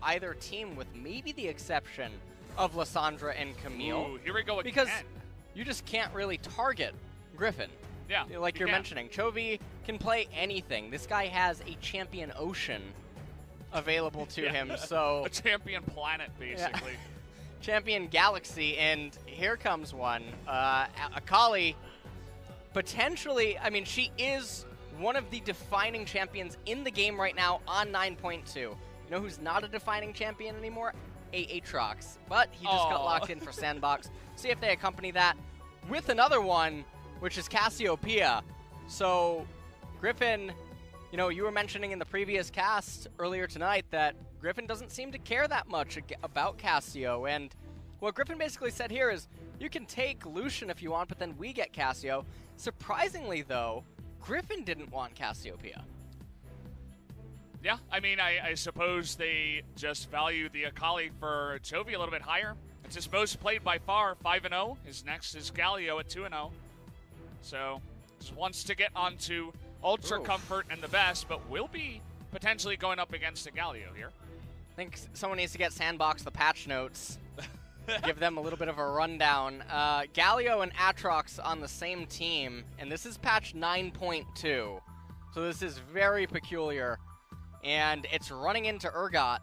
either team with maybe the exception of Lissandra and Camille. Ooh, here we go again. Because you just can't really target Griffin. Yeah, like you're mentioning. Chovy can play anything. This guy has a champion ocean available to him, so... A champion planet, basically. Yeah. Champion galaxy, and here comes one. Akali, potentially, I mean, she is one of the defining champions in the game right now on 9.2. You know who's not a defining champion anymore? Aatrox. But he just got locked in for Sandbox. See if they accompany that with another one, which is Cassiopeia. So, Griffin, you know, you were mentioning in the previous cast earlier tonight that Griffin doesn't seem to care that much about Cassio, and what Griffin basically said here is, you can take Lucian if you want, but then we get Cassio. Surprisingly, though, Griffin didn't want Cassiopeia. Yeah, I mean, I suppose they just value the Akali for Chovy a little bit higher. It's his most played by far, 5-0. His next is Galio at 2-0. So, just wants to get onto Ultra Comfort and the best, but will be potentially going up against a Galio here. I think someone needs to get Sandbox the patch notes. Give them a little bit of a rundown. Galio and Aatrox on the same team, and this is patch 9.2. So this is very peculiar. And it's running into Urgot.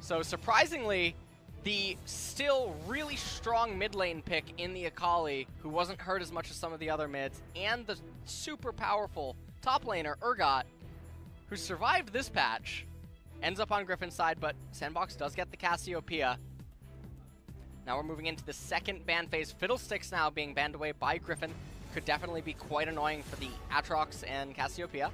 So surprisingly, the still really strong mid lane pick in the Akali, who wasn't hurt as much as some of the other mids, and the super powerful top laner, Urgot, who survived this patch, ends up on Griffin's side, but Sandbox does get the Cassiopeia. Now we're moving into the second ban phase. Fiddlesticks now being banned away by Griffin. Could definitely be quite annoying for the Aatrox and Cassiopeia.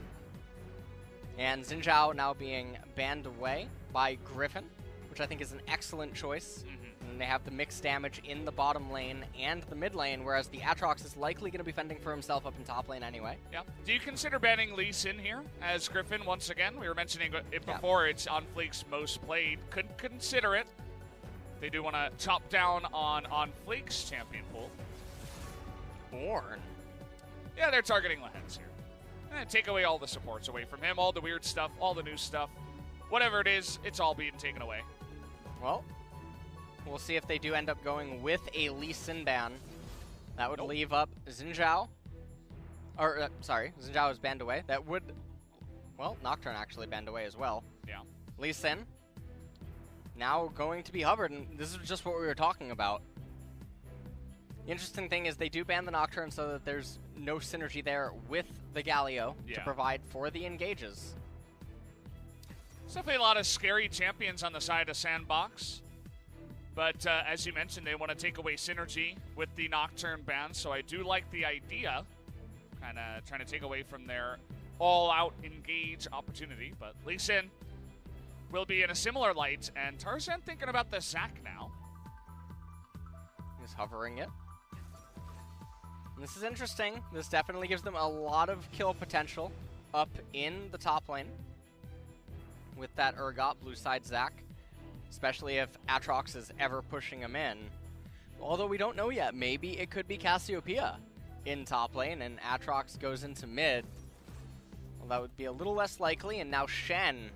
And Xin Zhao now being banned away by Griffin, which I think is an excellent choice. And they have the mixed damage in the bottom lane and the mid lane, whereas the Aatrox is likely going to be fending for himself up in top lane anyway. Yeah. Do you consider banning Lee Sin here as Griffin once again? We were mentioning it before. It's OnFleek's most played. Could consider it. They do want to chop down on OnFleek's champion pool. Born. Yeah, they're targeting Lehends here. Take away all the supports away from him, all the weird stuff, all the new stuff. Whatever it is, it's all being taken away. Well, we'll see if they do end up going with a Lee Sin ban. That would leave up Xin Zhao. Or, sorry, Xin Zhao is banned away. That would, well, Nocturne actually banned away as well. Yeah. Lee Sin now going to be hovered, and this is just what we were talking about. The interesting thing is they do ban the Nocturne so that there's no synergy there with the Galio to provide for the engages. There's definitely a lot of scary champions on the side of Sandbox. But as you mentioned, they want to take away synergy with the Nocturne ban, so I do like the idea. Kind of trying to take away from their all-out engage opportunity. But Lee Sin will be in a similar light, and Tarzan thinking about the Zac now. He's hovering it. And this is interesting. This definitely gives them a lot of kill potential up in the top lane with that Urgot blue side Zac, especially if Aatrox is ever pushing him in. Although we don't know yet. Maybe it could be Cassiopeia in top lane and Aatrox goes into mid. Well, that would be a little less likely, and now Shen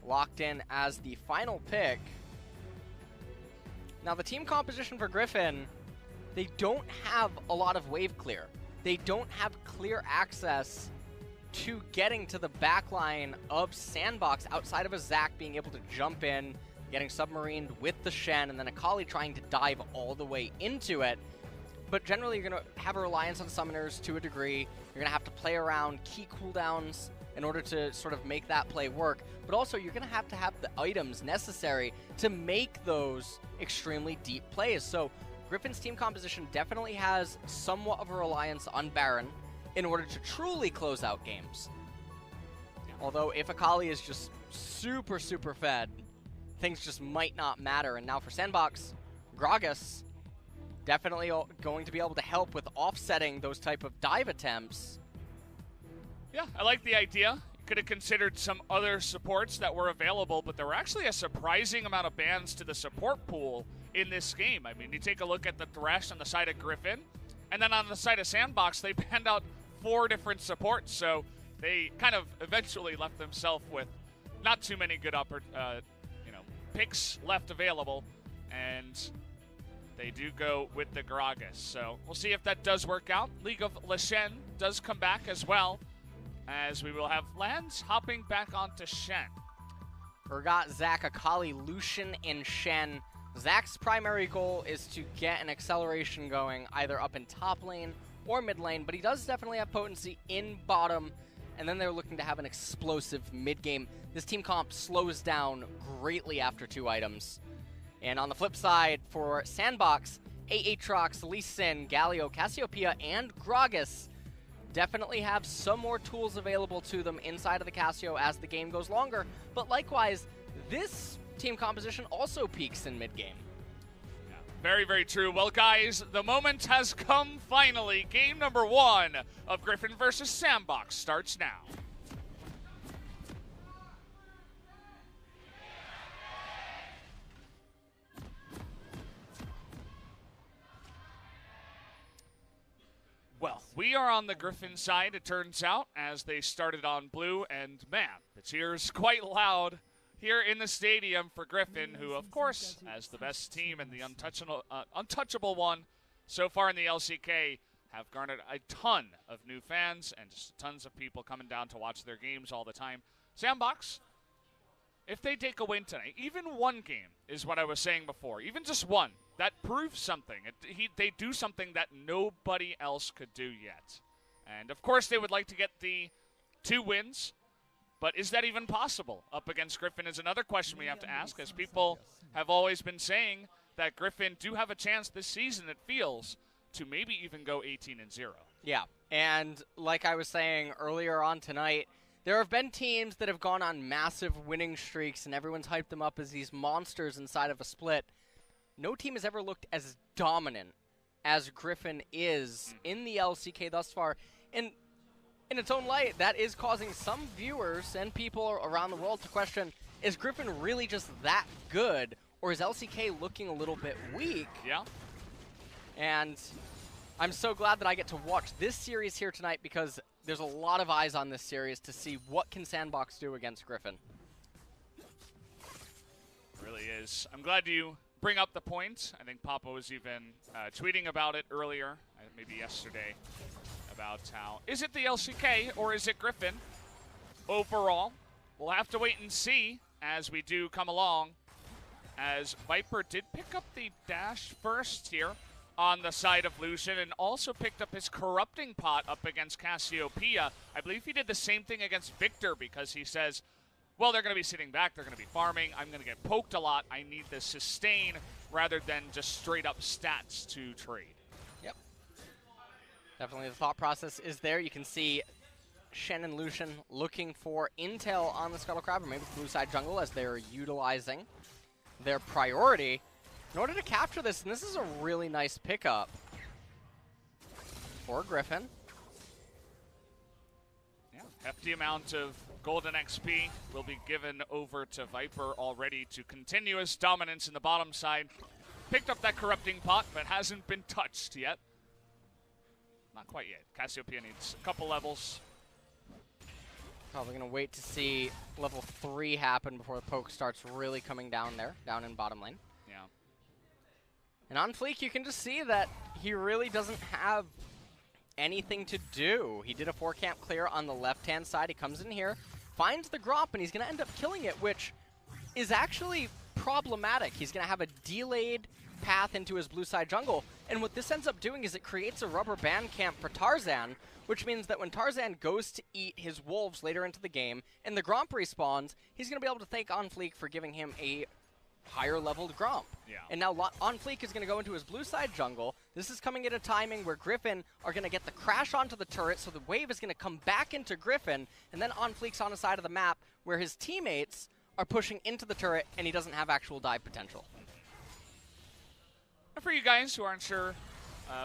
locked in as the final pick. Now the team composition for Griffin, they don't have a lot of wave clear. They don't have clear access to getting to the backline of Sandbox outside of a Zac being able to jump in, getting submarined with the Shen, and then Akali trying to dive all the way into it. But generally you're going to have a reliance on summoners to a degree. You're going to have to play around key cooldowns in order to sort of make that play work. But also you're going to have the items necessary to make those extremely deep plays. So Griffin's team composition definitely has somewhat of a reliance on Baron in order to truly close out games. Although if Akali is just super, super fed, things just might not matter. And now for Sandbox, Gragas definitely going to be able to help with offsetting those type of dive attempts. Yeah, I like the idea. You could have considered some other supports that were available, but there were actually a surprising amount of bans to the support pool in this game. I mean, you take a look at the Thresh on the side of Griffin, and then on the side of Sandbox, they banned out 4 different supports, so they kind of eventually left themselves with not too many good picks left available, and they do go with the Gragas. So we'll see if that does work out. League of Lehends does come back as well, as we will have Lehends hopping back onto Shin. Urgot, Zach, Akali, Lucian, and Shen. Zach's primary goal is to get an acceleration going either up in top lane or mid lane, but he does definitely have potency in bottom, and then they're looking to have an explosive mid game. This team comp slows down greatly after 2 items. And on the flip side, for Sandbox, Aatrox, Lee Sin, Galio, Cassiopeia, and Gragas definitely have some more tools available to them inside of the Cassio as the game goes longer. But likewise, this team composition also peaks in mid-game. Yeah, very, very true. Well, guys, the moment has come finally. Game number 1 of Griffin versus Sandbox starts now. Well, we are on the Griffin side, it turns out, as they started on blue, and man, the cheers quite loud here in the stadium for Griffin, who, of course, as the best team and the untouchable one so far in the LCK, have garnered a ton of new fans and just tons of people coming down to watch their games all the time. Sandbox, if they take a win tonight, even one game is what I was saying before, even just one, that proves something. They do something that nobody else could do yet. And, of course, they would like to get the 2 wins, but is that even possible up against Griffin is another question we have to ask, as people have always been saying that Griffin do have a chance this season, it feels, to maybe even go 18-0. Yeah, and like I was saying earlier on tonight, there have been teams that have gone on massive winning streaks, and everyone's hyped them up as these monsters inside of a split. No team has ever looked as dominant as Griffin is in the LCK thus far. And in its own light, that is causing some viewers and people around the world to question, is Griffin really just that good, or is LCK looking a little bit weak? Yeah. And I'm so glad that I get to watch this series here tonight, because there's a lot of eyes on this series to see what can Sandbox do against Griffin. It really is. I'm glad you bring up the point. I think Papa was even tweeting about it earlier, maybe yesterday, about how, is it the LCK or is it Griffin? Overall, we'll have to wait and see as we do come along, as Viper did pick up the dash first here on the side of Lucian, and also picked up his corrupting pot up against Cassiopeia. I believe he did the same thing against Victor, because he says, well, they're going to be sitting back, they're going to be farming, I'm going to get poked a lot, I need the sustain rather than just straight up stats to trade. Yep. Definitely the thought process is there. You can see Shen and Lucian looking for intel on the Scuttle Crab, or maybe the blue side jungle, as they're utilizing their priority in order to capture this. And this is a really nice pickup for Griffin. Yeah, hefty amount of golden XP will be given over to Viper already to continue his dominance in the bottom side. Picked up that corrupting pot, but hasn't been touched yet. Not quite yet. Cassiopeia needs a couple levels. Probably going to wait to see level 3 happen before the poke starts really coming down there, down in bottom lane. Yeah. And OnFleek, you can just see that he really doesn't have anything to do. He did a 4-camp clear on the left-hand side. He comes in here, finds the Gromp, and he's going to end up killing it, which is actually problematic. He's going to have a delayed path into his blue side jungle, and what this ends up doing is it creates a rubber band camp for Tarzan, which means that when Tarzan goes to eat his wolves later into the game, and the Gromp respawns, he's going to be able to thank OnFleek for giving him a higher-leveled Gromp. Yeah. And now OnFleek is going to go into his blue side jungle. This is coming at a timing where Griffin are going to get the crash onto the turret, so the wave is going to come back into Griffin, and then OnFleek's on a side of the map where his teammates are pushing into the turret, and he doesn't have actual dive potential. And for you guys who aren't sure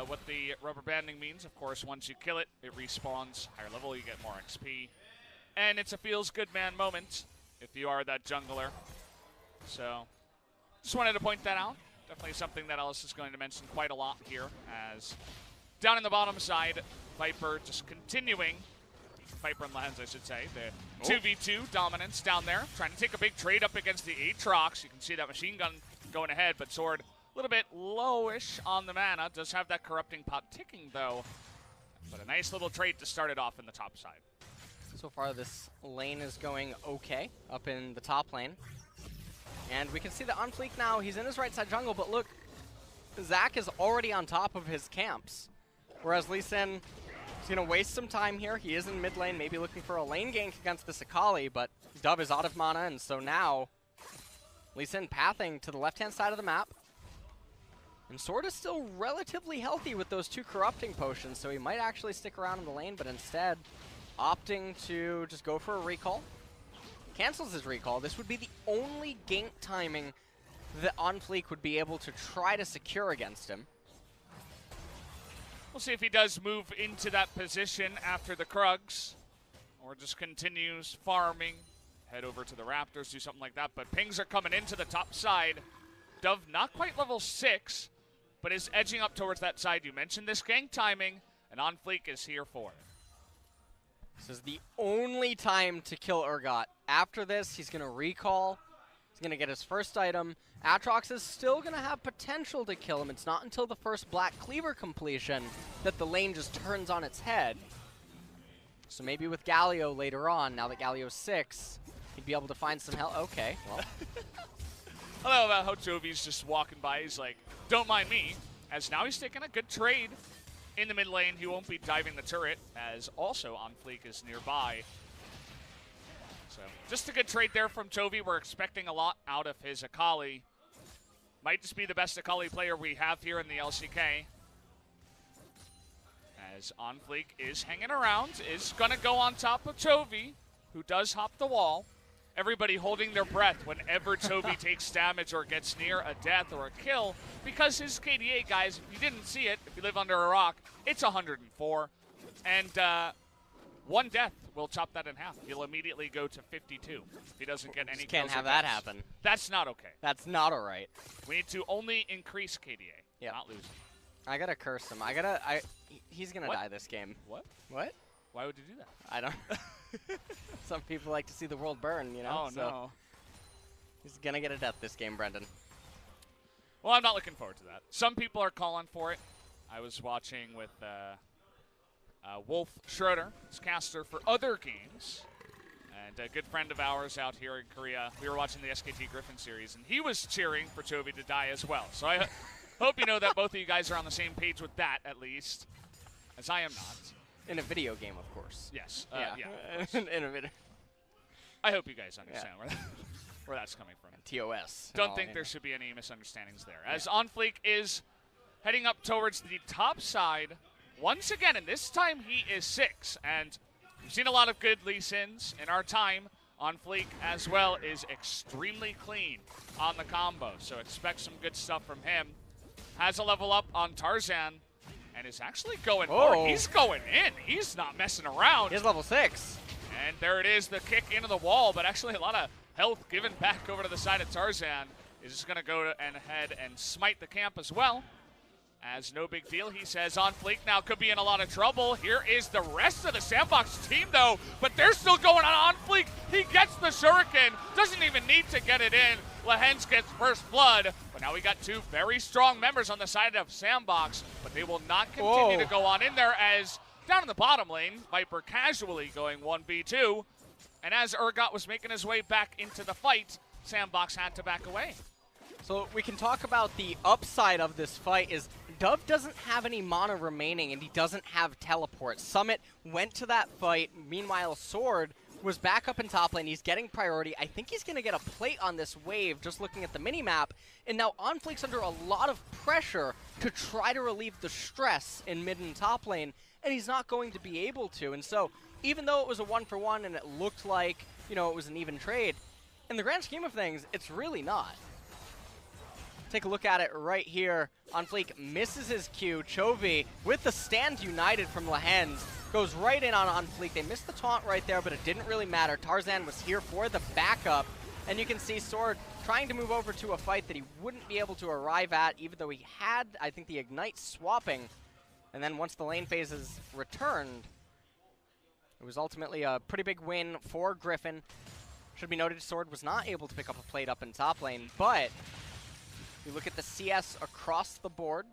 what the rubber banding means, of course, once you kill it, it respawns. Higher level, you get more XP. And it's a feels good man moment if you are that jungler. So, just wanted to point that out. Definitely something that Alice is going to mention quite a lot here, as down in the bottom side, Viper just continuing Viper and Lehends, I should say. The 2v2 dominance down there. Trying to take a big trade up against the Aatrox. You can see that machine gun going ahead, but Sword a little bit lowish on the mana. Does have that corrupting pot ticking, though. But a nice little trade to start it off in the top side. So far, this lane is going okay up in the top lane. And we can see that OnFleek now, he's in his right side jungle, but look, Zach is already on top of his camps. Whereas Lee Sin is going to waste some time here. He is in mid lane, maybe looking for a lane gank against this Akali, but Dove is out of mana, and so now Lee Sin pathing to the left-hand side of the map. And Sword is still relatively healthy with those 2 corrupting potions, so he might actually stick around in the lane, but instead opting to just go for a recall. Cancels his recall. This would be the only gank timing that OnFleek would be able to try to secure against him. We'll see if he does move into that position after the Krugs, or just continues farming, head over to the Raptors, do something like that. But pings are coming into the top side. Dove not quite level 6, but is edging up towards that side. You mentioned this gank timing, and OnFleek is here for it. This is the only time to kill Urgot. After this, he's going to recall. He's going to get his first item. Aatrox is still going to have potential to kill him. It's not until the first Black Cleaver completion that the lane just turns on its head. So maybe with Galio later on, now that Galio's 6, he'd be able to find some help. Okay, well. I love about how Chovy's just walking by. He's like, don't mind me. As now he's taking a good trade in the mid lane. He won't be diving the turret, as also OnFleek is nearby. So just a good trade there from Chovy. We're expecting a lot out of his Akali. Might just be the best Akali player we have here in the LCK. As OnFleek is hanging around, is going to go on top of Chovy, who does hop the wall. Everybody holding their breath whenever Chovy takes damage or gets near a death or a kill, because his KDA, guys, if you didn't see it, if you live under a rock, it's 104. And one death will chop that in half. He'll immediately go to 52 if he doesn't get any kills. Can't have that happen. That's not okay. That's not all right. We need to only increase KDA, not lose. I gotta curse him. He's gonna die this game. What? What? Why would you do that? I don't. Some people like to see the world burn, you know? Oh, so no. He's gonna get a death this game, Brendan. Well, I'm not looking forward to that. Some people are calling for it. I was watching with Wolf Schroeder, his caster for other games, and a good friend of ours out here in Korea. We were watching the SKT Griffin series, and he was cheering for Chovy to die as well. So I hope you know that both of you guys are on the same page with that, at least, as I am not. In a video game, of course. Yes. Yeah. In a video. I hope you guys understand where that's coming from. TOS. Don't think there should be any misunderstandings there. As OnFleek is heading up towards the top side once again, and this time he is 6. And we've seen a lot of good Lee Sins in our time. OnFleek as well is extremely clean on the combo, so expect some good stuff from him. Has a level up on Tarzan, and is actually going more. He's going in. He's not messing around. He's level 6. And there it is, the kick into the wall, but actually a lot of health given back over to the side of Tarzan. Is just going to go ahead and smite the camp as well. As no big deal, he says OnFleek now could be in a lot of trouble. Here is the rest of the Sandbox team, though, but they're still going on OnFleek. He gets the Shuriken, doesn't even need to get it in. Lehends gets first blood, but now we got 2 very strong members on the side of Sandbox, but they will not continue to go on in there, as down in the bottom lane, Viper casually going 1v2, and as Urgot was making his way back into the fight, Sandbox had to back away. So we can talk about the upside of this fight is Dove doesn't have any mana remaining, and he doesn't have teleport. Summit went to that fight. Meanwhile, Sword was back up in top lane. He's getting priority. I think he's going to get a plate on this wave, just looking at the minimap. And now OnFleek's under a lot of pressure to try to relieve the stress in mid and top lane, and he's not going to be able to. And so, even though it was a 1-for-1 and it looked like, you know, it was an even trade, in the grand scheme of things, it's really not. Take a look at it right here. OnFleek misses his Q. Chovy, with the stand united from Lehends, goes right in on OnFleek. They missed the taunt right there, but it didn't really matter. Tarzan was here for the backup. And you can see Sword trying to move over to a fight that he wouldn't be able to arrive at, even though he had, I think, the Ignite swapping. And then once the lane phase is returned, It was ultimately a pretty big win for Griffin. Should be noted, Sword was not able to pick up a plate up in top lane, but you look at the CS across the board.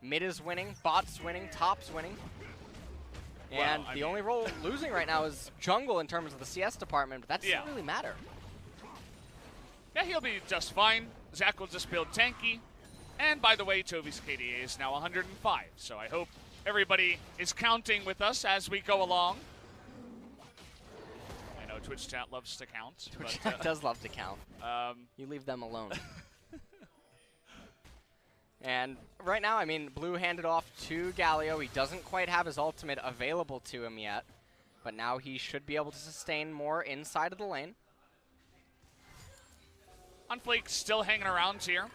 Mid is winning, bot's winning, top's winning. And the only role losing right now is jungle in terms of the CS department, but that doesn't really matter. Yeah, he'll be just fine. Zach will just build tanky. And by the way, Chovy's KDA is now 105, so I hope everybody is counting with us as we go along. I know Twitch chat loves to count. Twitch chat does love to count. You leave them alone. And right now, I mean, Blue handed off to Galio. He doesn't quite have his ultimate available to him yet, but now he should be able to sustain more inside of the lane. OnFleek still hanging around here.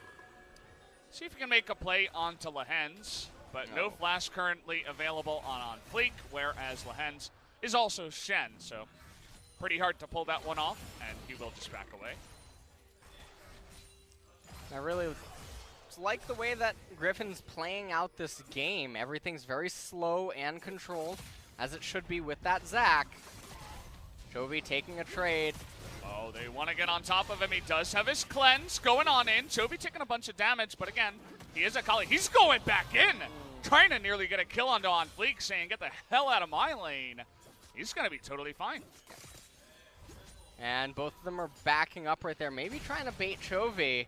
See if he can make a play onto Lehends, but no flash currently available on OnFleek, whereas Lehends is also Shin, so pretty hard to pull that one off, and he will just back away. I really like the way that Griffin's playing out this game. Everything's very slow and controlled, as it should be with that Zach. Chovy taking a trade. Oh, they want to get on top of him. He does have his cleanse going on in. Chovy taking a bunch of damage, but again, he is a collie. He's going back in, trying to nearly get a kill onto OnFleek, saying, get the hell out of my lane. He's going to be totally fine. And both of them are backing up right there, maybe trying to bait Chovy,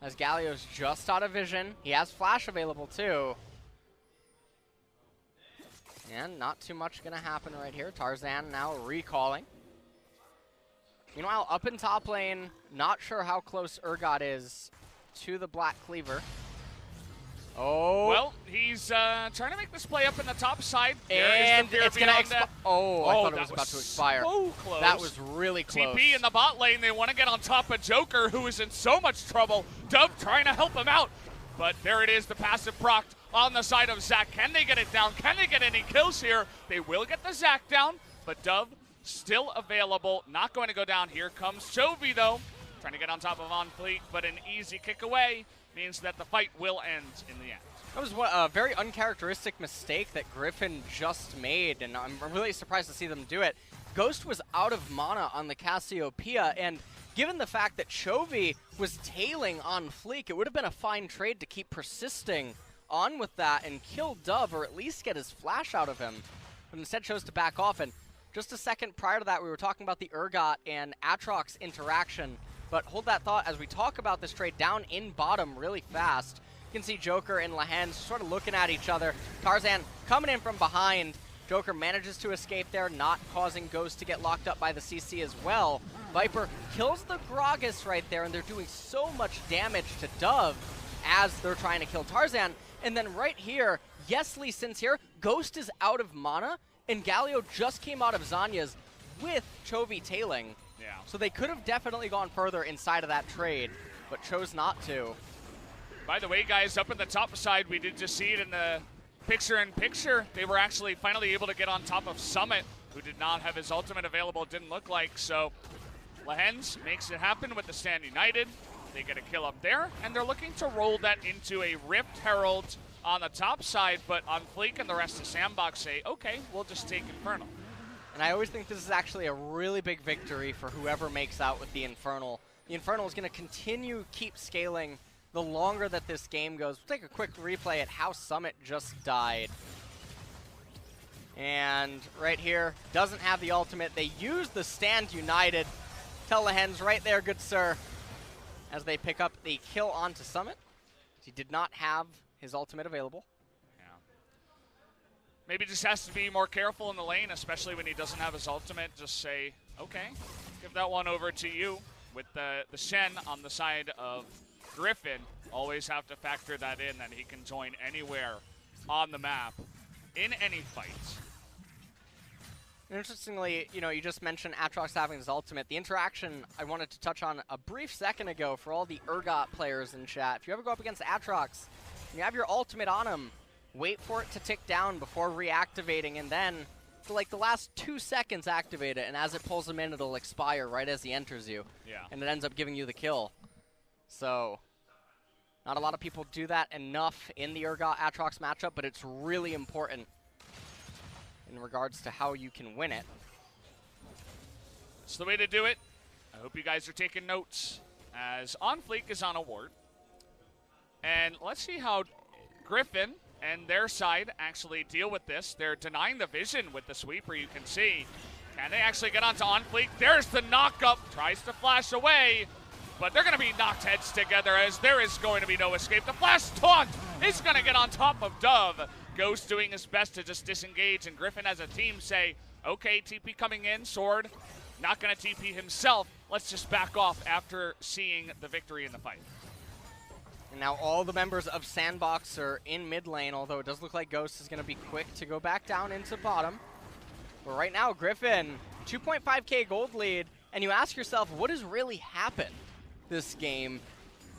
as Galio's just out of vision. He has flash available too. And not too much going to happen right here. Tarzan now recalling. Meanwhile, up in top lane, not sure how close Urgot is to the Black Cleaver. Oh. Well, he's trying to make this play up in the top side. And it's going to expire. Oh, I thought it was about to expire. So close. That was really close. TP in the bot lane. They want to get on top of Joker, who is in so much trouble. Dove trying to help him out. But there it is, the passive proc on the side of Zach. Can they get it down? Can they get any kills here? They will get the Zach down, but Dove still available. Not going to go down. Here comes Chovy, though. Trying to get on top of OnFleek, but an easy kick away means that the fight will end in the end. That was a very uncharacteristic mistake that Griffin just made, and I'm really surprised to see them do it. Ghost was out of mana on the Cassiopeia, and given the fact that Chovy was tailing OnFleek, it would have been a fine trade to keep persisting on with that and kill Dove, or at least get his flash out of him, but instead chose to back off. And just a second prior to that, we were talking about the Urgot and Aatrox interaction, but hold that thought as we talk about this trade down in bottom really fast. You can see Joker and Lehends sort of looking at each other. Tarzan coming in from behind. Joker manages to escape there, not causing Ghost to get locked up by the CC as well. Viper kills the Gragas right there, and they're doing so much damage to Dove as they're trying to kill Tarzan. And then right here, yes, Lee Sin's here. Ghost is out of mana, and Galio just came out of Zanya's with Chovy tailing. Yeah. So they could have definitely gone further inside of that trade, but chose not to. By the way, guys, up in the top side, we did just see it in the picture-in-picture. They were actually finally able to get on top of Summit, who did not have his ultimate available, didn't look like. So Lehends makes it happen with the Stand United. They get a kill up there, and they're looking to roll that into a Rift Herald on the top side, but OnFleek and the rest of Sandbox say, okay, we'll just take Infernal. And I always think this is actually a really big victory for whoever makes out with the Infernal. The Infernal is going to continue keep scaling the longer that this game goes. We'll take a quick replay at how Summit just died. And right here, doesn't have the ultimate. They use the Stand United. Tell Lehends right there, good sir, as they pick up the kill onto Summit. He did not have his ultimate available. Maybe just has to be more careful in the lane, especially when he doesn't have his ultimate. Just say, okay, give that one over to you. With the Shen on the side of Griffin, always have to factor that in, that he can join anywhere on the map in any fight. Interestingly, you know, you just mentioned Aatrox having his ultimate. The interaction I wanted to touch on a brief second ago for all the Urgot players in chat. If you ever go up against Aatrox and you have your ultimate on him, wait for it to tick down before reactivating, and then for like the last 2 seconds activate it, and as it pulls him in, it'll expire right as he enters you. Yeah. And it ends up giving you the kill. So, not a lot of people do that enough in the Urgot Aatrox matchup, but it's really important in regards to how you can win it. That's the way to do it. I hope you guys are taking notes as OnFleek is on a ward. And let's see how Griffin and their side actually deal with this. They're denying the vision with the sweeper, you can see. Can they actually get onto OnFleek? There's the knock-up. Tries to flash away, but they're going to be knocked heads together as there is going to be no escape. The flash taunt is going to get on top of Dove. Ghost doing his best to just disengage, and Griffin as a team say, okay, TP coming in, Sword, not going to TP himself. Let's just back off after seeing the victory in the fight. And now all the members of Sandbox are in mid lane, although it does look like Ghost is going to be quick to go back down into bottom. But right now, Griffin, 2.5k gold lead, and you ask yourself, what has really happened this game?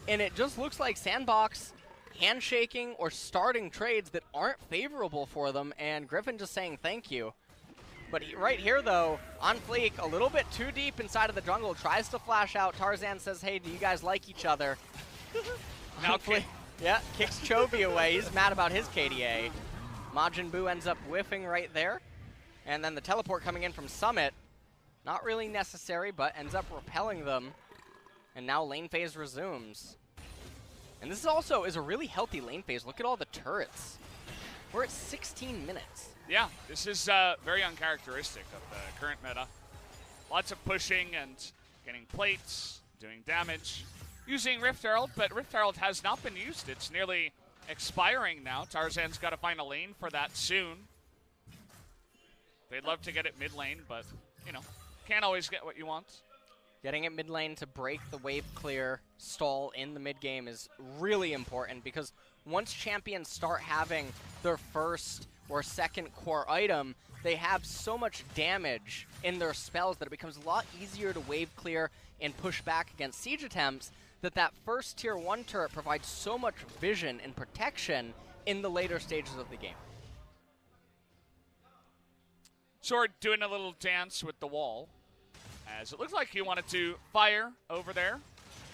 And it just looks like Sandbox handshaking or starting trades that aren't favorable for them, and Griffin just saying thank you. But right here, though, OnFleek, a little bit too deep inside of the jungle, tries to flash out. Tarzan says, hey, do you guys like each other? Now yeah, kicks Chovy away. He's mad about his KDA. Majin Buu ends up whiffing right there. And then the teleport coming in from Summit, not really necessary, but ends up repelling them. And now lane phase resumes. And this also is a really healthy lane phase. Look at all the turrets. We're at 16 minutes. Yeah, this is very uncharacteristic of the current meta. Lots of pushing and getting plates, doing damage, using Rift Herald, but Rift Herald has not been used. It's nearly expiring now. Tarzan's got to find a lane for that soon. They'd love to get it mid lane, but, you know, can't always get what you want. Getting it mid lane to break the wave clear stall in the mid game is really important, because once champions start having their first or second core item, they have so much damage in their spells that it becomes a lot easier to wave clear and push back against siege attempts, that first tier 1 turret provides so much vision and protection in the later stages of the game. Sword doing a little dance with the wall, as it looks like he wanted to fire over there,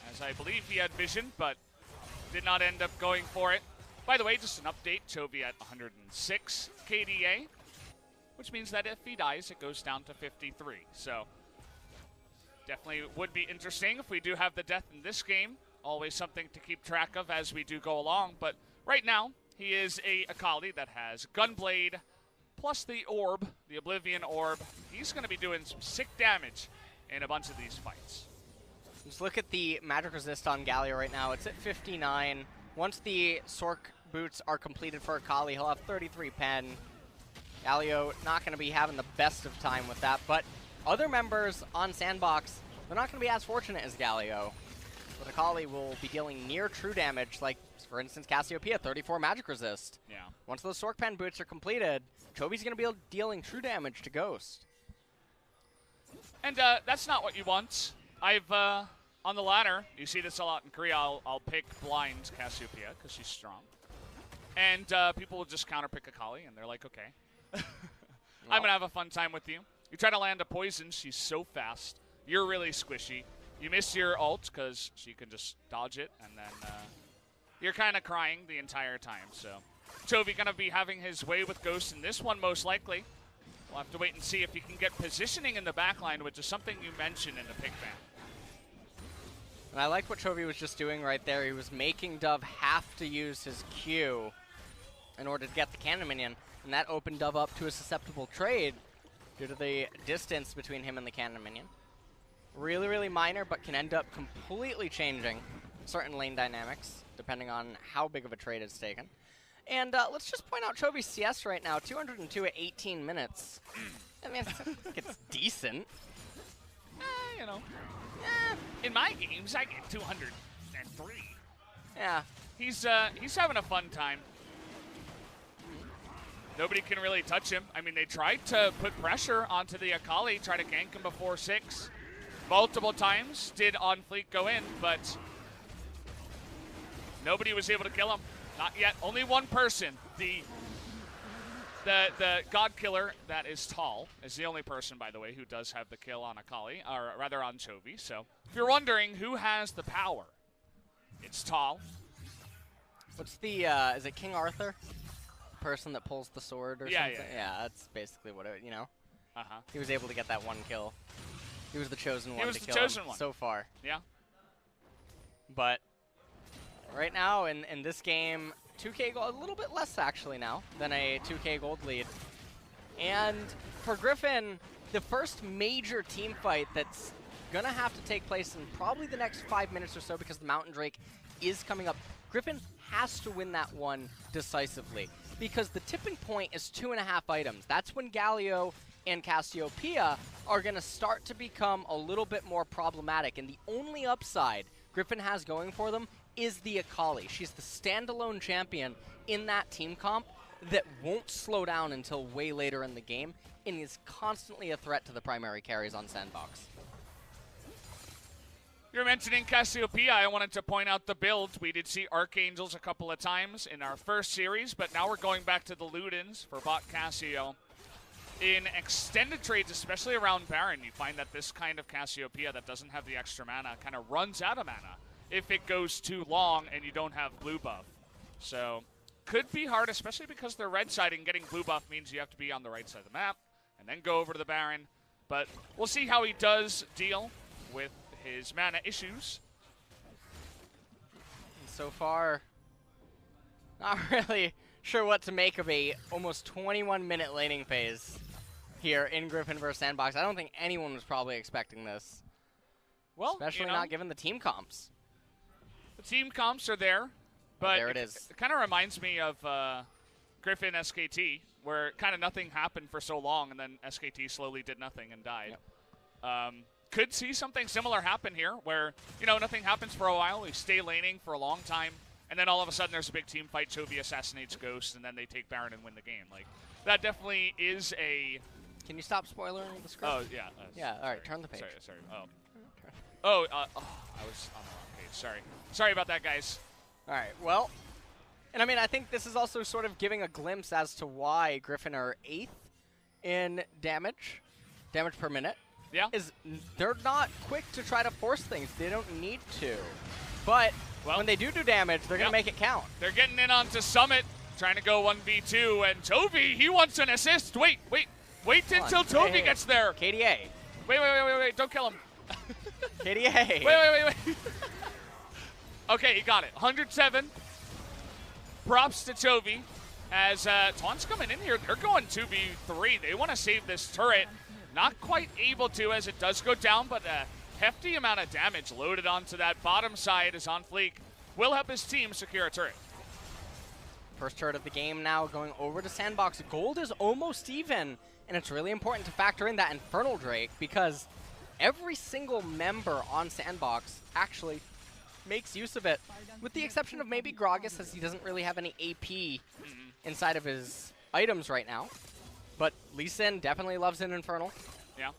as I believe he had vision, but did not end up going for it. By the way, just an update, Chovy at 106 KDA, which means that if he dies, it goes down to 53. So definitely would be interesting if we do have the death in this game. Always something to keep track of as we do go along. But right now, he is a Akali that has Gunblade, plus the Orb, the Oblivion Orb. He's going to be doing some sick damage in a bunch of these fights. Just look at the magic resist on Galio right now. It's at 59. Once the Sork boots are completed for Akali, he'll have 33 pen. Galio not going to be having the best of time with that, but other members on Sandbox, they're not going to be as fortunate as Galio. But Akali will be dealing near true damage, like, for instance, Cassiopeia, 34 magic resist. Yeah. Once those Sork pen boots are completed, Chovy's going to be dealing true damage to Ghost. And that's not what you want. On the ladder, you see this a lot in Korea, I'll pick blind Cassiopeia because she's strong. And people will just counterpick Akali, and they're like, okay. I'm going to have a fun time with you. You try to land a poison, she's so fast. You're really squishy. You miss your ult because she can just dodge it, and then you're kind of crying the entire time. So Chovy going to be having his way with Ghost in this one most likely. We'll have to wait and see if he can get positioning in the backline, which is something you mentioned in the pick ban. And I like what Chovy was just doing right there. He was making Dove have to use his Q in order to get the cannon minion, and that opened Dove up to a susceptible trade due to the distance between him and the cannon minion. Really, really minor, but can end up completely changing certain lane dynamics, depending on how big of a trade it's taken. And let's just point out Chovy's CS right now, 202 at 18 minutes. I mean, it's decent. You know. In my games, I get 203. Yeah. He's having a fun time. Nobody can really touch him. I mean, they tried to put pressure onto the Akali, try to gank him before 6. Multiple times did OnFleek go in, but nobody was able to kill him. Not yet. Only one person. The God Killer that is tall is the only person, by the way, who does have the kill on Akali, or rather on Chovy. So if you're wondering who has the power, it's tall. What's the, is it King Arthur? Person that pulls the sword or something? Yeah, that's basically what it, you know? Uh-huh. He was able to get that one kill. He was the chosen one He was to the kill chosen him one. so far. Yeah. But right now in this game, 2K gold, a little bit less actually now than a 2K gold lead. And for Griffin, the first major team fight that's gonna have to take place in probably the next 5 minutes or so because the Mountain Drake is coming up. Griffin has to win that one decisively because the tipping point is 2.5 items. That's when Galio and Cassiopeia are gonna start to become a little bit more problematic. And the only upside Griffin has going for them is the Akali. She's the standalone champion in that team comp that won't slow down until way later in the game and is constantly a threat to the primary carries on Sandbox. You're mentioning Cassiopeia. I wanted to point out the build. We did see Archangels a couple of times in our first series, but now we're going back to the Lehends for bot Cassio. In extended trades, especially around Baron, you find that this kind of Cassiopeia that doesn't have the extra mana kind of runs out of mana if it goes too long and you don't have blue buff. So could be hard, especially because they're red side, and getting blue buff means you have to be on the right side of the map and then go over to the Baron. But we'll see how he does deal with his mana issues. And so far, not really sure what to make of a almost 21-minute laning phase here in Griffin vs. Sandbox. I don't think anyone was probably expecting this. Well, especially not given the team comps. The team comps are there, but there it is. It kind of reminds me of Griffin SKT, where kind of nothing happened for so long, and then SKT slowly did nothing and died. Yep. Could see something similar happen here, where, you know, nothing happens for a while, we stay laning for a long time, and then all of a sudden there's a big team fight, Chovy assassinates Ghost, and then they take Baron and win the game. Like, that definitely is a... Can you stop spoiling the script? Oh, yeah. Yeah, all right, turn the page. Sorry. I was on the wrong page, sorry. Sorry about that, guys. All right, well, and I mean, I think this is also sort of giving a glimpse as to why Griffin are 8th in damage per minute. Yeah. Is they're not quick to try to force things. They don't need to. But when they do damage, they're going to make it count. They're getting in onto Summit, trying to go 1v2, and Chovy, he wants an assist. Wait until Chovy gets there. KDA. Wait, don't kill him. KDA. Wait. Okay, he got it. 107. Props to Chovy. As Taunt's coming in here, they're going 2v3. They want to save this turret. Not quite able to as it does go down, but a hefty amount of damage loaded onto that bottom side as OnFleek will help his team secure a turret. First turret of the game now going over to Sandbox. Gold is almost even, and it's really important to factor in that Infernal Drake because every single member on Sandbox actually makes use of it, with the exception of maybe Gragas, as he doesn't really have any AP inside of his items right now. But Lee Sin definitely loves an Infernal. Yeah.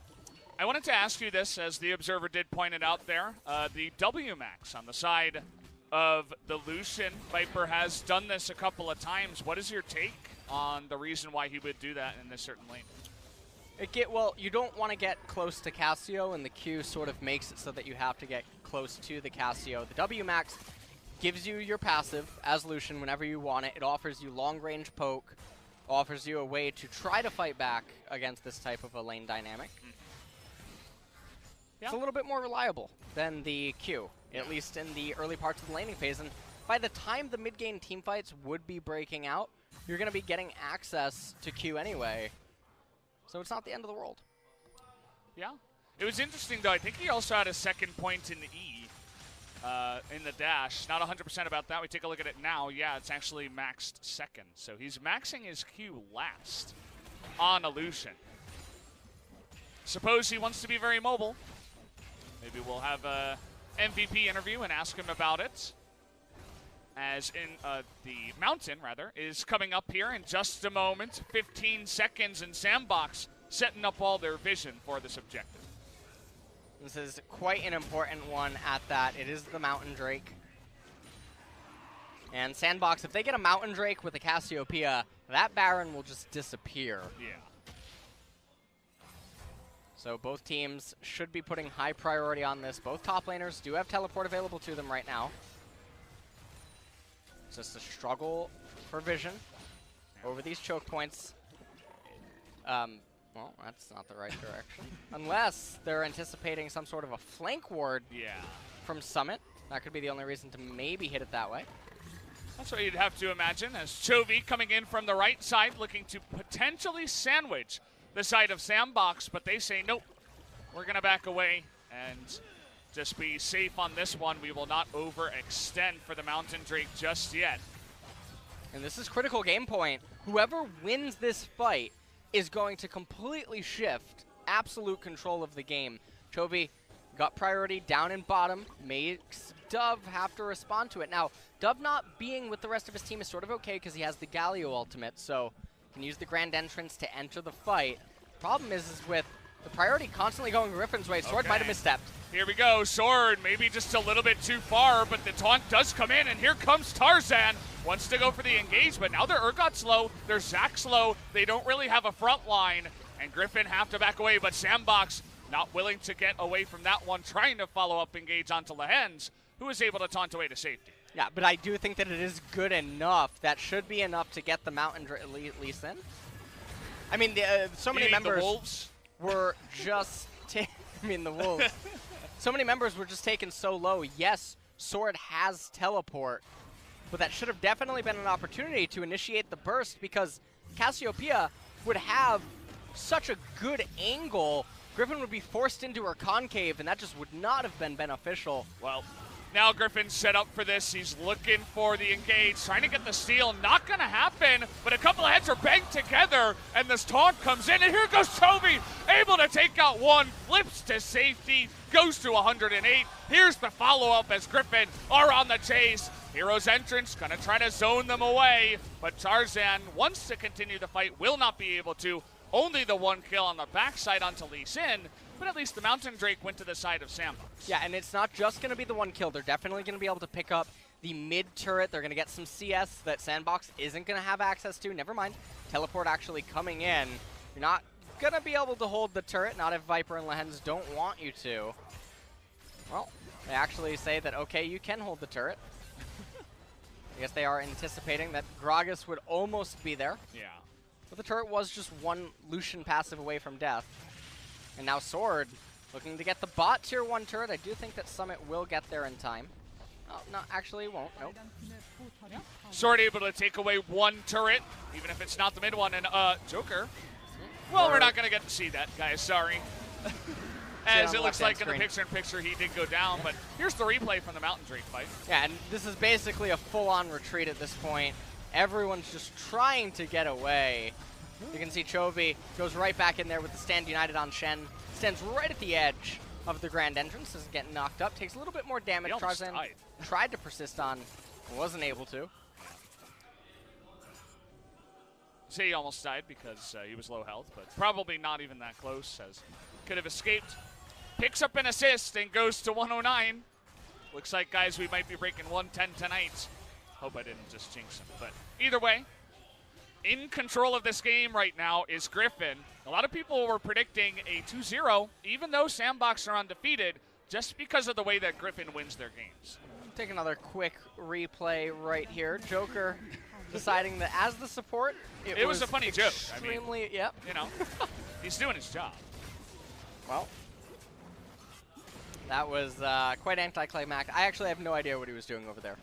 I wanted to ask you this, as the Observer did point it out there. The W-Max on the side of the Lucian. Viper has done this a couple of times. What is your take on the reason why he would do that in this certain lane? Well, you don't want to get close to Cassio, and the Q sort of makes it so that you have to get close to the Cassio. The W-Max gives you your passive as Lucian whenever you want it. It offers you long-range poke, offers you a way to try to fight back against this type of a lane dynamic. Yeah. It's a little bit more reliable than the Q, at least in the early parts of the laning phase. And by the time the mid-game teamfights would be breaking out, you're going to be getting access to Q anyway. So it's not the end of the world. Yeah. It was interesting, though. I think he also had a second point in the E in the dash. Not 100% about that. We take a look at it now. Yeah, it's actually maxed second. So he's maxing his Q last on Illusion. Suppose he wants to be very mobile. Maybe we'll have a MVP interview and ask him about it. As in the Mountain, rather, is coming up here in just a moment. 15 seconds, and Sandbox setting up all their vision for this objective. This is quite an important one at that. It is the Mountain Drake. And Sandbox, if they get a Mountain Drake with a Cassiopeia, that Baron will just disappear. Yeah. So both teams should be putting high priority on this. Both top laners do have teleport available to them right now. It's just a struggle for vision over these choke points. Well, that's not the right direction. Unless they're anticipating some sort of a flank ward from Summit. That could be the only reason to maybe hit it that way. That's what you'd have to imagine, as Chovy coming in from the right side, looking to potentially sandwich the side of Sandbox, but they say, nope, we're going to back away and just be safe on this one. We will not overextend for the Mountain Drake just yet. And this is critical game point. Whoever wins this fight is going to completely shift absolute control of the game. Chovy got priority down in bottom, makes Dove have to respond to it. Now, Dove not being with the rest of his team is sort of okay because he has the Galio ultimate, so can use the Grand Entrance to enter the fight. Problem is with the priority constantly going Griffin's way, Sword might have misstepped. Here we go, Sword maybe just a little bit too far, but the taunt does come in, and here comes Tarzan. Wants to go for the engage, but now their Urgot's low, their Zack's low, they don't really have a front line, and Griffin have to back away, but Sandbox not willing to get away from that one, trying to follow up engage onto Lehends, who is able to taunt away to safety. Yeah, but I do think that it is good enough. That should be enough to get the Mountain Drake at least in. I mean, so many members the Wolves? were just I mean, the Wolves. So many members were just taken so low. Yes, Sword has teleport, but that should have definitely been an opportunity to initiate the burst because Cassiopeia would have such a good angle. Griffin would be forced into her concave, and that just would not have been beneficial. Well, now Griffin's set up for this. He's looking for the engage, trying to get the steal. Not going to happen, but a couple of heads are banged together, and this taunt comes in, and here goes Chovy, able to take out one, flips to safety, goes to 108. Here's the follow-up as Griffin are on the chase. Hero's entrance, going to try to zone them away, but Tarzan wants to continue the fight, will not be able to. Only the one kill on the backside onto Shin, but at least the Mountain Drake went to the side of Sandbox. Yeah, and it's not just going to be the one kill. They're definitely going to be able to pick up the mid turret. They're going to get some CS that Sandbox isn't going to have access to. Never mind. Teleport actually coming in. You're not going to be able to hold the turret, not if Viper and Lehends don't want you to. Well, they actually say that, okay, you can hold the turret. I guess they are anticipating that Gragas would almost be there. Yeah. But the turret was just one Lucian passive away from death. And now Sword looking to get the bot tier 1 turret. I do think that Summit will get there in time. Oh, no, actually won't. Nope. Yeah. Sword able to take away one turret, even if it's not the mid one. And Joker, well, we're not going to get to see that, guys. Sorry. As it looks like in the picture-in-picture he did go down. But here's the replay from the Mountain Drake fight. Yeah, and this is basically a full-on retreat at this point. Everyone's just trying to get away. You can see Chovy goes right back in there with the stand united on Shin. Stands right at the edge of the Grand Entrance. Doesn't get knocked up. Takes a little bit more damage. Tarzan tried to persist on. Wasn't able to. Say he almost died because he was low health, but probably not even that close, as could have escaped. Picks up an assist and goes to 109. Looks like, guys, we might be breaking 110 tonight. Hope I didn't just jinx him. But either way, in control of this game right now is Griffin. A lot of people were predicting a 2-0, even though Sandbox are undefeated, just because of the way that Griffin wins their games. Take another quick replay right here. Joker deciding that as the support, it was a funny joke. Extremely, yep. You know, he's doing his job. Well, that was quite anticlimactic. I actually have no idea what he was doing over there.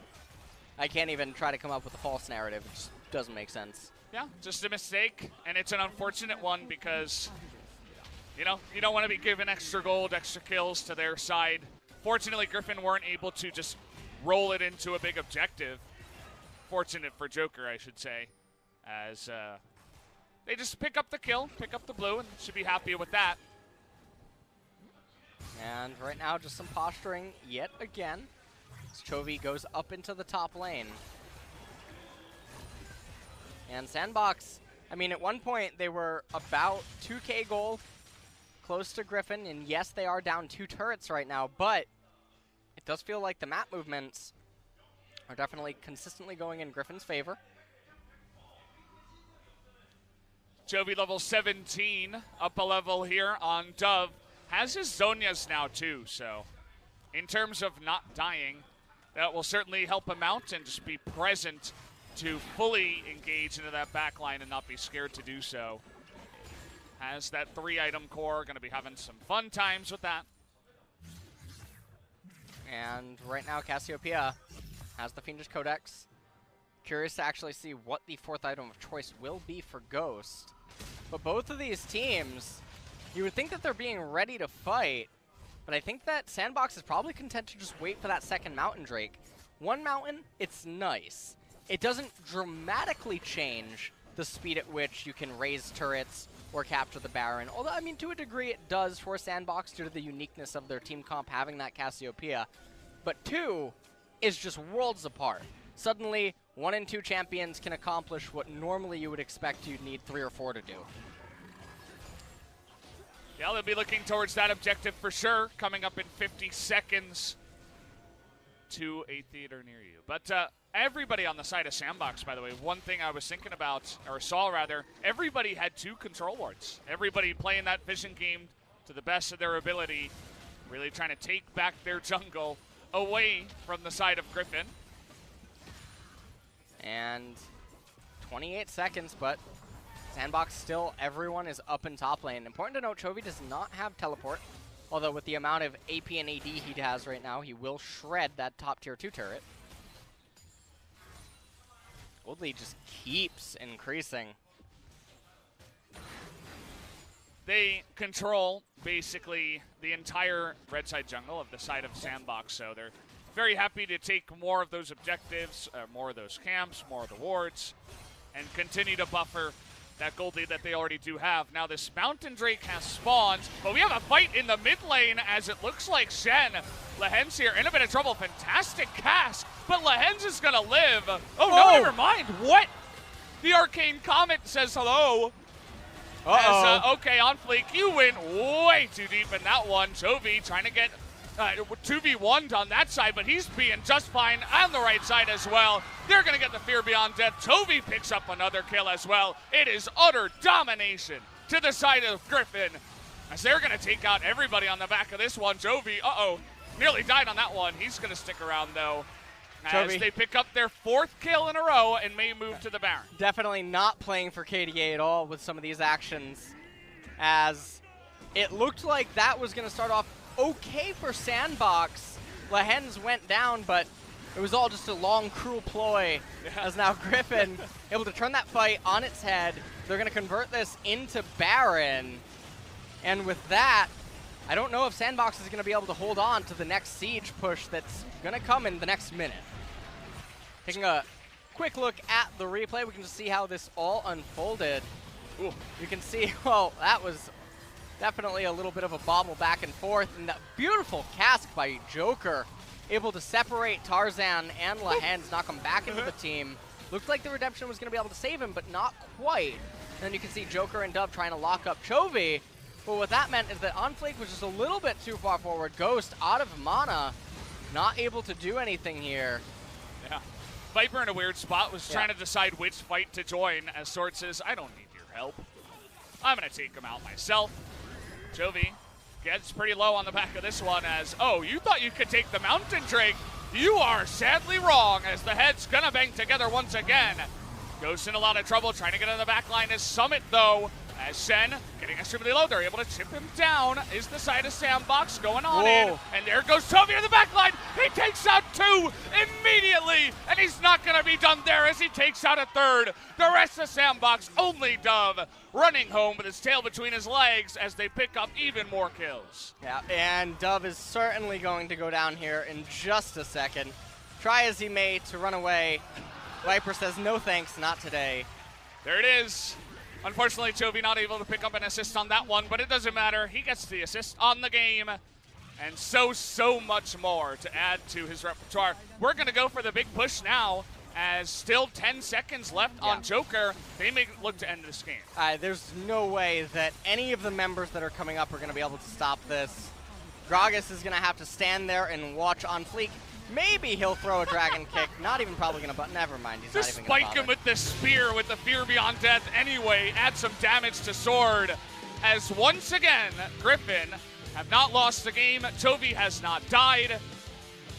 I can't even try to come up with a false narrative. It just doesn't make sense. Yeah, just a mistake, and it's an unfortunate one because, you know, you don't want to be giving extra gold, extra kills to their side. Fortunately, Griffin weren't able to just roll it into a big objective. Fortunate for Joker, I should say, as they just pick up the kill, pick up the blue, and should be happy with that. And right now, just some posturing yet again. Chovy goes up into the top lane. And Sandbox, I mean, at one point they were about 2K gold, close to Griffin, and yes, they are down 2 turrets right now, but it does feel like the map movements are definitely consistently going in Griffin's favor. Chovy level 17, up a level here on Dove. Has his Zonias now too, so in terms of not dying, that will certainly help him out and just be present to fully engage into that back line and not be scared to do so. has that 3-item core. Going to be having some fun times with that. And right now, Cassiopeia has the Fiendish Codex. Curious to actually see what the 4th item of choice will be for Ghost. But both of these teams, you would think that they're being ready to fight, but I think that Sandbox is probably content to just wait for that second Mountain Drake. One Mountain, it's nice. It doesn't dramatically change the speed at which you can raise turrets or capture the Baron. Although, I mean, to a degree it does for Sandbox due to the uniqueness of their team comp having that Cassiopeia. But 2 is just worlds apart. Suddenly, 1 and 2 champions can accomplish what normally you would expect you'd need 3 or 4 to do. Yeah, they'll be looking towards that objective for sure, coming up in 50 seconds to a theater near you. But everybody on the side of Sandbox, by the way, one thing I was thinking about, or saw rather, everybody had 2 control wards. Everybody playing that vision game to the best of their ability, really trying to take back their jungle away from the side of Griffin. And 28 seconds, but Sandbox still, everyone is up in top lane. Important to note, Chovy does not have teleport, although with the amount of AP and AD he has right now, he will shred that top tier 2 turret. Gold lead just keeps increasing. They control basically the entire red side jungle of the side of Sandbox, so they're very happy to take more of those objectives, more of those camps, more of the wards, and continue to buffer that gold lead that they already do have. Now this Mountain Drake has spawned, but we have a fight in the mid lane as it looks like Shen. Lehends here in a bit of trouble. Fantastic cast, but Lehends is gonna live. Oh, no, never mind. What? The Arcane Comet says hello. As, okay, OnFleek, you went way too deep in that one. Chovy trying to get 2v1'd on that side, but he's being just fine on the right side as well. They're going to get the Fear Beyond Death. Chovy picks up another kill as well. It is utter domination to the side of Griffin, as they're going to take out everybody on the back of this one. Chovy, nearly died on that one. He's going to stick around, though, as they pick up their 4th kill in a row and may move to the Baron. Definitely not playing for KDA at all with some of these actions, as it looked like that was going to start off okay for Sandbox. Lehends went down, but it was all just a long, cruel ploy, as now Griffin able to turn that fight on its head. They're going to convert this into Baron, and with that, I don't know if Sandbox is going to be able to hold on to the next siege push that's going to come in the next minute. Taking a quick look at the replay, we can just see how this all unfolded. Ooh. You can see, well, that was definitely a little bit of a bobble back and forth, and that beautiful cast by Joker, able to separate Tarzan and Lehends, knock him back into the team. Looked like the Redemption was going to be able to save him, but not quite. And then you can see Joker and Dove trying to lock up Chovy, but what that meant is that OnFleek was just a little bit too far forward. Ghost out of mana, not able to do anything here. Yeah. Viper in a weird spot, was trying to decide which fight to join, as Sword says, I don't need your help. I'm going to take him out myself. Chovy gets pretty low on the back of this one as, oh, you thought you could take the Mountain Drake? You are sadly wrong, as the head's gonna bang together once again. Ghost in a lot of trouble, trying to get on the back line is Summit, though, as Shen getting extremely low. They're able to chip him down. Is the side of Sandbox going on in, and there goes Chovy in the back line. He takes out 2 immediately, and he's not gonna be done there as he takes out a 3rd. The rest of Sandbox, only Dove running home with his tail between his legs as they pick up even more kills. Yeah, and Dove is certainly going to go down here in just a second. Try as he may to run away. Viper says, no thanks, not today. There it is. Unfortunately, Chovy not able to pick up an assist on that one, but it doesn't matter. He gets the assist on the game, and so much more to add to his repertoire. We're going to go for the big push now, as still 10 seconds left on Joker. They may look to end this game. There's no way that any of the members that are coming up are going to be able to stop this. Gragas is going to have to stand there and watch OnFleek. Maybe he'll throw a dragon kick. Not even probably going to, but never mind. He's just not even going to spike him with the spear with the Fear Beyond Death anyway. Add some damage to Sword. As once again, Griffin have not lost the game. Chovy has not died.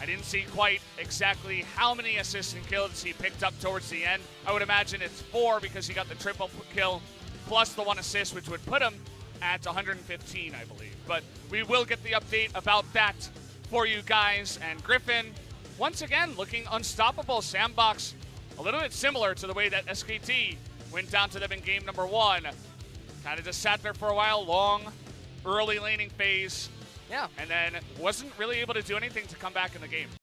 I didn't see quite exactly how many assists and kills he picked up towards the end. I would imagine it's 4 because he got the triple kill plus the 1 assist, which would put him at 115, I believe. But we will get the update about that for you guys. And Griffin, once again, looking unstoppable. Sandbox, a little bit similar to the way that SKT went down to them in game number 1. Kind of just sat there for a while, long, early laning phase. Yeah. And then wasn't really able to do anything to come back in the game.